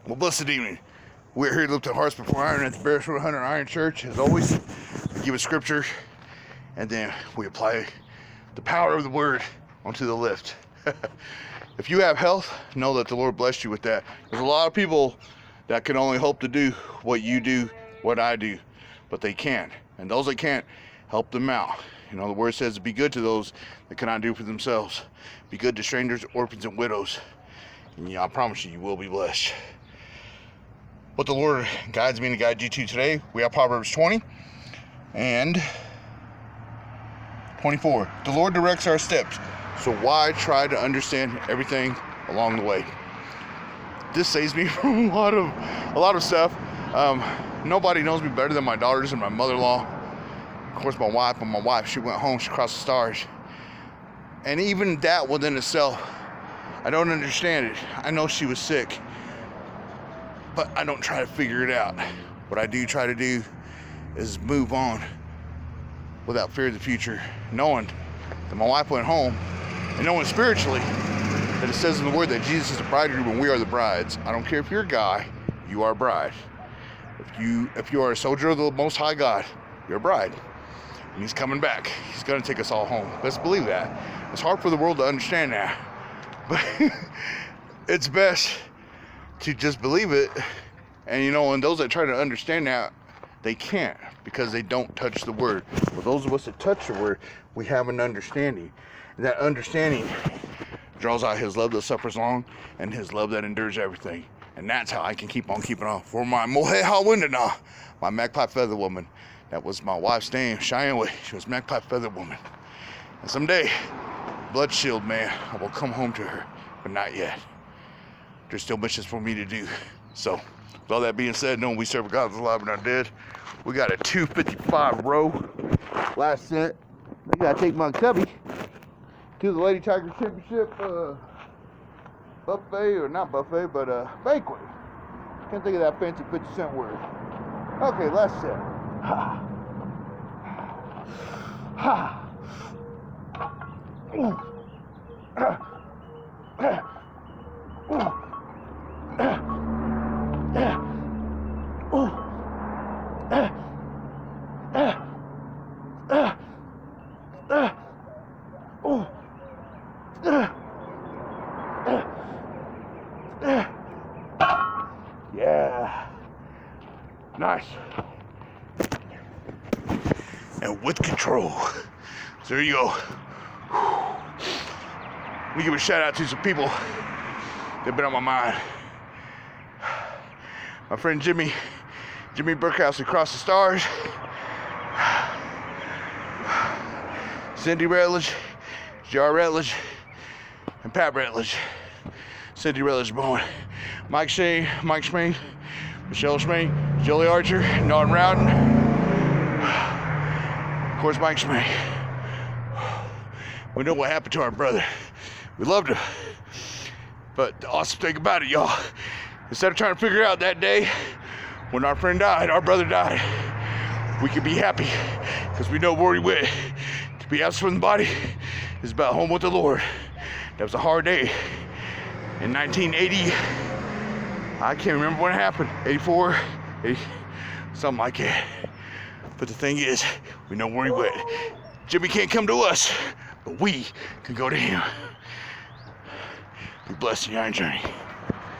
Well, blessed evening. We're here to lift our hearts before iron at the Beresford Hunter Iron Church. As always, we give a scripture, and then we apply the power of the word onto the lift. If you have health, know that the Lord blessed you with that. There's a lot of people that can only hope to do what you do, what I do, but they can't. And those that can't, help them out. You know, the word says to be good to those that cannot do for themselves. Be good to strangers, orphans, and widows. And yeah, I promise you, you will be blessed. What the Lord guides me to guide you to today, we have Proverbs 20 and 24. The Lord directs our steps, so why try to understand everything along the way? This saves me from a lot of stuff. Nobody knows me better than my daughters and my mother-in-law. Of course, my wife, she went home, she crossed the stars. And even that within itself, I don't understand it. I know she was sick, but I don't try to figure it out. What I do try to do is move on without fear of the future, knowing that my wife went home, and knowing spiritually that it says in the word that Jesus is the bridegroom and we are the brides. I don't care if you're a guy, you are a bride. If you are a soldier of the Most High God, you're a bride. And he's coming back. He's going to take us all home. Let's believe that. It's hard for the world to understand that, but it's best to just believe it. And and those that try to understand that, they can't, because they don't touch the word. For those of us that touch the word, we have an understanding. And that understanding draws out his love that suffers long and his love that endures everything. And that's how I can keep on keeping on. For my mohe hawindana, my magpie feather woman. That was my wife's name, Cheyenne. She was magpie feather woman. And someday, blood shield man, I will come home to her, but not yet. There's still missions for me to do. So, with all that being said, knowing we serve a God that's alive and not dead, we got a 255 row. Last set. I gotta take my cubby to the Lady Tiger Championship buffet, or not buffet, but banquet. Can't think of that fancy 50-cent word. Okay, last set. Ha. Ha. Yeah. Nice. And with control. So there you go. Let me give a shout out to some people that have been on my mind. My friend Jimmy Burkhouse across the stars. Cindy Rutledge, Jar Rutledge, and Pat Rutledge. Cindy Rutledge born. Mike Schmeen, Michelle Schmeen, Jolie Archer, Norton Rowden. Of course, Mike Schmeen. We know what happened to our brother. We loved him. But the awesome thing about it, y'all, instead of trying to figure out that day when our friend died, our brother died, we could be happy because we know where he went. To be absent from the body is about home with the Lord. That was a hard day. In 1980, I can't remember when it happened, 84, 80, something like that. But the thing is, we know where he went. Jimmy can't come to us, but we can go to him. Be blessed in your iron journey.